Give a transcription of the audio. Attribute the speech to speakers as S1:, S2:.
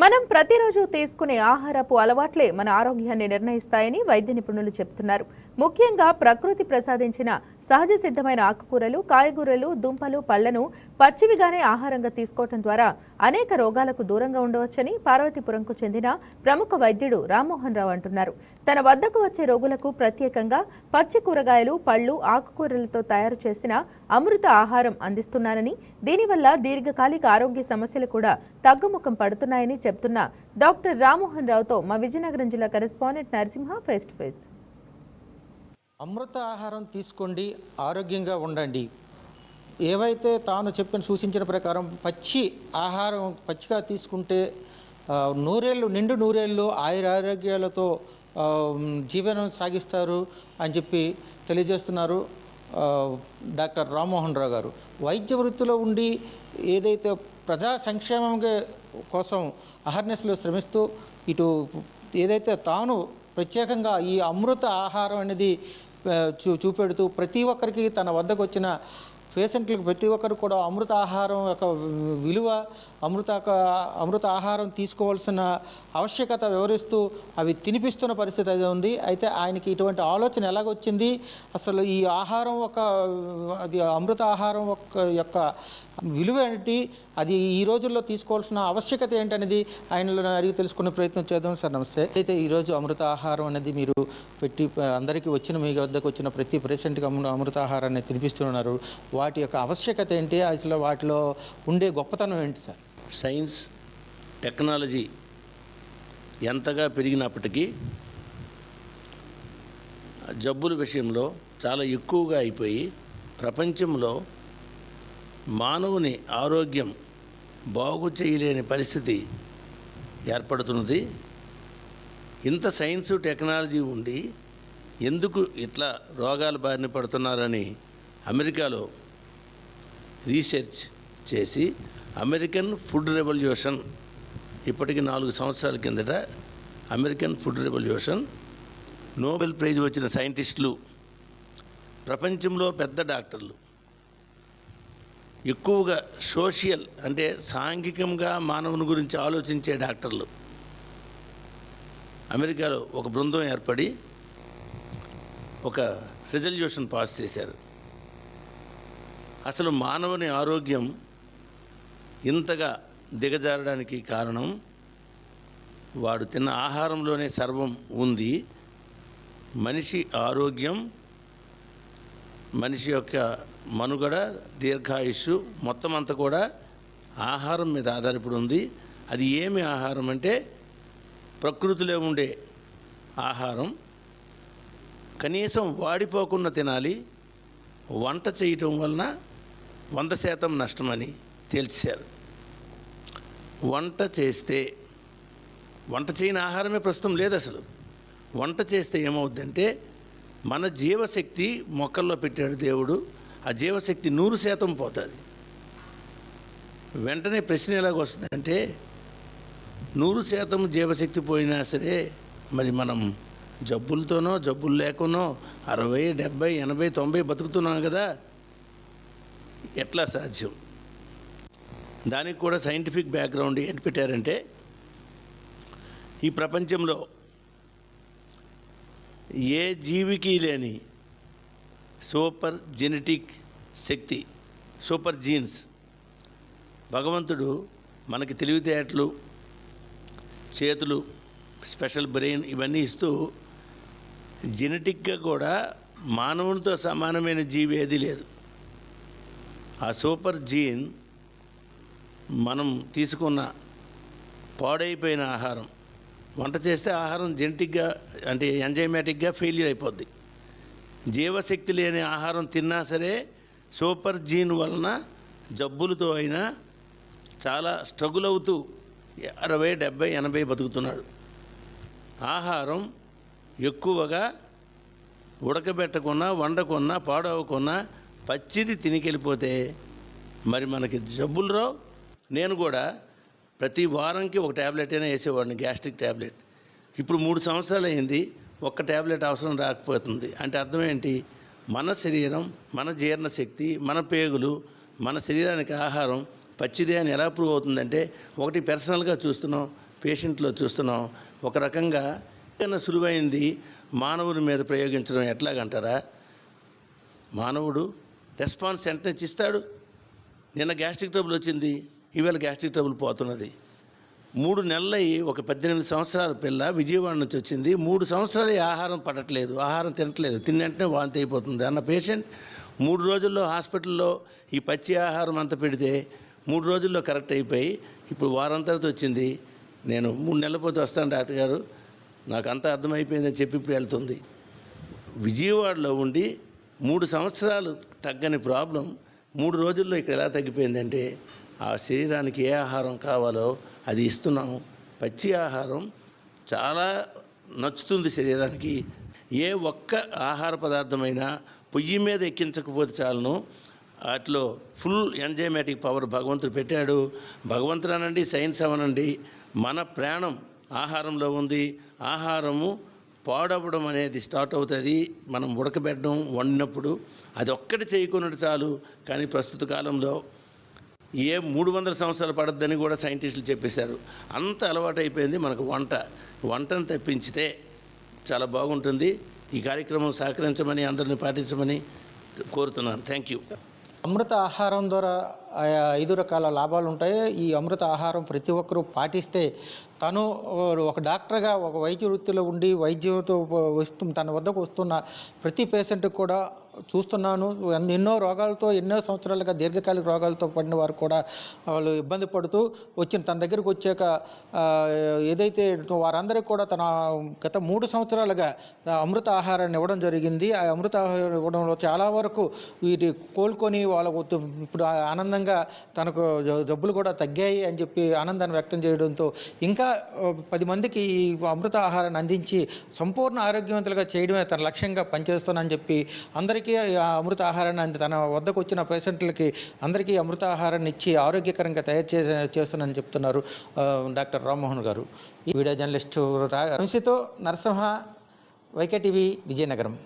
S1: మనం ప్రతిరోజు తీసుకునే ఆహారపు అలవాట్లే మన ఆరోగ్యాన్ని నిర్ణయిస్తాయని వైద్య నిపుణులు చెబుతున్నారు. ముఖ్యంగా ప్రకృతి ప్రసాదించిన సహజ సిద్ధమైన ఆకుకూరలు, కాయగూరలు, దుంపలు, పళ్లను పచ్చివిగానే ఆహారంగా తీసుకోవడం ద్వారా అనేక రోగాలకు దూరంగా ఉండవచ్చని పార్వతీపురంకు చెందిన ప్రముఖ వైద్యుడు రామ్మోహన్ రావు అంటున్నారు. తన వద్దకు వచ్చే రోగులకు ప్రత్యేకంగా పచ్చి కూరగాయలు, పళ్లు, ఆకుకూరలతో తయారు చేసిన అమృత ఆహారం అందిస్తున్నానని, దీనివల్ల దీర్ఘకాలిక ఆరోగ్య సమస్యలు కూడా తగ్గుముఖం పడుతున్నాయని చెప్తున్న డాక్టర్ రామ్మోహన్ రావుతో మా విజయనగరం జిల్లా correspondent Narasimha face to face.
S2: అమృత ఆహారం తీసుకోండి, ఆరోగ్యంగా ఉండండి. ఏవైతే తాను సూచించిన ప్రకారం పచ్చి ఆహారం పచ్చిగా తీసుకుంటే నిండు నూరేళ్ళు ఆయురారోగ్యాలతో జీవనం సాగిస్తారు అని చెప్పి తెలియజేస్తున్నారు డాక్టర్ రామ్మోహన్ రావు గారు. వైద్య వృత్తిలో ఉండి ఏదైతే ప్రజా సంక్షేమం కోసం అహర్నిశలు శ్రమిస్తూ ఇటు ఏదైతే తాను ప్రత్యేకంగా ఈ అమృత ఆహారం అనేది చూపెడుతూ ప్రతి ఒక్కరికి తన వద్దకు వచ్చిన పేషెంట్లకు ప్రతి ఒక్కరు కూడా అమృత ఆహారం యొక్క విలువ, అమృత ఆహారం తీసుకోవాల్సిన ఆవశ్యకత వివరిస్తూ అవి తినిపిస్తున్న పరిస్థితి అయితే ఉంది. అయితే ఆయనకి ఇటువంటి ఆలోచన ఎలాగొచ్చింది, అసలు ఈ ఆహారం అది అమృత ఆహారం యొక్క విలువ ఏంటి, అది ఈ రోజుల్లో తీసుకోవాల్సిన ఆవశ్యకత ఏంటనేది ఆయనలో అడిగి తెలుసుకునే ప్రయత్నం చేద్దాం. సార్ నమస్తే. అయితే ఈరోజు అమృత ఆహారం అనేది మీరు పెట్టి అందరికీ మీ వద్దకు వచ్చిన ప్రతి పేషెంట్కి అమృత ఆహారాన్ని తినిపిస్తున్నారు. వాటి యొక్క ఆవశ్యకత ఏంటి, అసలు వాటిలో ఉండే గొప్పతనం ఏంటి సార్?
S3: సైన్స్ టెక్నాలజీ ఎంతగా పెరిగినప్పటికీ జబ్బుల విషయంలో చాలా ఎక్కువగా అయిపోయి ప్రపంచంలో మానవుని ఆరోగ్యం బాగు చేయలేని పరిస్థితి ఏర్పడుతున్నది. ఇంత సైన్సు టెక్నాలజీ ఉండి ఎందుకు ఇట్లా రోగాల బారిన పడుతున్నారని అమెరికాలో రీసెర్చ్ చేసి అమెరికన్ ఫుడ్ రెవల్యూషన్, ఇప్పటికి 4 సంవత్సరాల కిందట American food revolution Nobel prize వచ్చిన సైంటిస్టులు, ప్రపంచంలో పెద్ద డాక్టర్లు, ఎక్కువగా సోషల్ అంటే సాంఘికంగా మానవుని గురించి ఆలోచించే డాక్టర్లు అమెరికాలో ఒక బృందం ఏర్పడి ఒక రెజల్యూషన్ పాస్ చేశారు. అసలు మానవుని ఆరోగ్యం ఇంతగా దిగజారడానికి కారణం వాడు తిన్న ఆహారంలోనే సర్వం ఉంది. మనిషి ఆరోగ్యం, మనిషి యొక్క మనుగడ, దీర్ఘాయుష్షు మొత్తం అంతా కూడా ఆహారం మీద ఆధారపడి ఉంది. అది ఏమి ఆహారం అంటే ప్రకృతిలో ఉండే ఆహారం, కనీసం వాడిపోకుండా తినాలి. వంట చేయటం వలన 100% నష్టమని తేల్చారు. వంట చేయని ఆహారమే ప్రస్తుతం లేదు. అసలు వంట చేస్తే ఏమవుద్దంటే మన జీవశక్తి మొక్కల్లో పెట్టాడు దేవుడు, ఆ జీవశక్తి 100% పోతుంది. వెంటనే ప్రశ్న ఎలాగ వస్తుందంటే 100% జీవశక్తి పోయినా సరే మరి మనం జబ్బులతోనో జబ్బులు లేకునో 60, 70, 80, 90 బతుకుతున్నాం కదా, ఎట్లా సాధ్యం? దానికి కూడా సైంటిఫిక్ బ్యాక్గ్రౌండ్ ఏంటి పెట్టారంటే ఈ ప్రపంచంలో ఏ జీవికి లేని సూపర్ జెనెటిక్ శక్తి, సూపర్ జీన్స్ భగవంతుడు మనకి తెలివితేటలు, చేతులు, స్పెషల్ బ్రెయిన్ ఇవన్నీ ఇస్తూ జెనెటిక్గా కూడా మానవునితో సమానమైన జీవి ఏది లేదు. ఆ సూపర్ జీన్ మనం తీసుకున్న పాడైపోయిన ఆహారం, వంట చేస్తే ఆహారం జెనెటిక్గా అంటే ఎంజైమాటిక్గా ఫెయిల్యూర్ అయిపోద్ది. జీవశక్తి లేని ఆహారం తిన్నా సరే సూపర్ జీన్ వలన జబ్బులతో అయినా చాలా స్ట్రగుల్ అవుతూ 60, 70, 80 బతుకుతున్నాడు. ఆహారం ఎక్కువగా ఉడకబెట్టకున్నా, వండకున్నా, పాడవకున్నా పచ్చిది తినికెళ్ళిపోతే మరి మనకి జబ్బులు రావు. నేను కూడా ప్రతి వారంకి ఒక ట్యాబ్లెట్ అయినా వేసేవాడిని, గ్యాస్ట్రిక్ ట్యాబ్లెట్. ఇప్పుడు 3 సంవత్సరాలు అయింది, ఒక్క ట్యాబ్లెట్ అవసరం రాకపోతుంది. అంటే అర్థం ఏంటి? మన శరీరం, మన జీర్ణశక్తి, మన పేగులు, మన శరీరానికి ఆహారం పచ్చిదే అని ఎలా ప్రూవ్ అవుతుందంటే, ఒకటి పర్సనల్గా చూస్తున్నాం, పేషెంట్లో చూస్తున్నాం. ఒక రకంగా ఏదైనా సులువైంది మానవుని మీద ప్రయోగించడం ఎట్లాగంటారా? మానవుడు రెస్పాన్స్ వెంటనే ఇస్తాడు. నిన్న గ్యాస్ట్రిక్ ట్రబుల్ వచ్చింది, ఈవేళ గ్యాస్ట్రిక్ ట్రబుల్ పోతున్నది. 3 నెలలయ్యి ఒక 18 సంవత్సరాల పిల్ల విజయవాడ నుంచి వచ్చింది. 3 సంవత్సరాలు ఆహారం పడట్లేదు, ఆహారం తినట్లేదు, తిన్న వెంటనే వాంతి అయిపోతుంది అన్న పేషెంట్ 3 రోజుల్లో హాస్పిటల్లో ఈ పచ్చి ఆహారం అంతా పెడితే 3 రోజుల్లో కరెక్ట్ అయిపోయి ఇప్పుడు వారం తర్వాత వచ్చింది. నేను 3 నెలల పోతే వస్తాను డాక్టర్ గారు, నాకు అంతా అర్థమైపోయిందని చెప్పి ఇప్పుడు వెళ్తుంది. విజయవాడలో ఉండి 3 సంవత్సరాలు తగ్గని ప్రాబ్లం 3 రోజుల్లో ఇక్కడ ఎలా తగ్గిపోయిందంటే ఆ శరీరానికి ఏ ఆహారం కావాలో అది ఇస్తున్నాం. పచ్చి ఆహారం చాలా నచ్చుతుంది శరీరానికి. ఏ ఒక్క ఆహార పదార్థమైనా పొయ్యి మీద ఎక్కించకపోతే చాలను, వాటిలో ఫుల్ ఎంజైమాటిక్ పవర్ భగవంతుడు పెట్టాడు. భగవంతుడు అనండి, సైన్స్ అవనండి, మన ప్రాణం ఆహారంలో ఉంది. ఆహారము పాడవడం అనేది స్టార్ట్ అవుతుంది మనం ఉడకబెట్టడం వండినప్పుడు. అది ఒక్కటి చేయకున్నట్టు చాలు. కానీ ప్రస్తుత కాలంలో 300 సంవత్సరాలు పడద్దని కూడా సైంటిస్టులు చెప్పేశారు. అంత అలవాటు అయిపోయింది మనకు వంటను తప్పించితే చాలా బాగుంటుంది. ఈ కార్యక్రమం సహకరించమని అందరిని పాటించమని కోరుతున్నాను. Thank you.
S2: అమృత ఆహారం ద్వారా 5 రకాల లాభాలు ఉంటాయి. ఈ అమృత ఆహారం ప్రతి ఒక్కరూ పాటిస్తే తను ఒక డాక్టర్గా ఒక వైద్య వృత్తిలో ఉండి వైద్యంతో తన వద్దకు వస్తున్న ప్రతి పేషెంట్కి కూడా చూస్తున్నాను. ఎన్నో రోగాలతో ఎన్నో సంవత్సరాలుగా దీర్ఘకాలిక రోగాలతో పడిన వారు కూడా వాళ్ళు ఇబ్బంది పడుతూ తన దగ్గరికి వచ్చాక ఏదైతే వారందరికీ కూడా తన గత 3 సంవత్సరాలుగా అమృత ఆహారాన్ని ఇవ్వడం జరిగింది. ఆ అమృత ఆహారం ఇవ్వడంలో చాలా వరకు వీటి కోలుకొని వాళ్ళకు ఇప్పుడు ఆనందంగా తనకు జబ్బులు కూడా తగ్గాయి అని చెప్పి ఆనందాన్ని వ్యక్తం చేయడంతో ఇంకా 10 మందికి ఈ అమృత ఆహారాన్ని అందించి సంపూర్ణ ఆరోగ్యవంతులుగా చేయడమే తన లక్ష్యంగా పనిచేస్తానని చెప్పి అందరికీ ఆ అమృత ఆహారాన్ని తన వద్దకు వచ్చిన పేషెంట్లకి అందరికీ అమృత ఆహారాన్ని ఇచ్చి ఆరోగ్యకరంగా తయారు చేస్తానని చెప్తున్నారు డాక్టర్ రామ్మోహన్ గారు. ఈ వీడియో జర్నలిస్టు వంశీతో నరసింహ, వైకే టీవీ, విజయనగరం.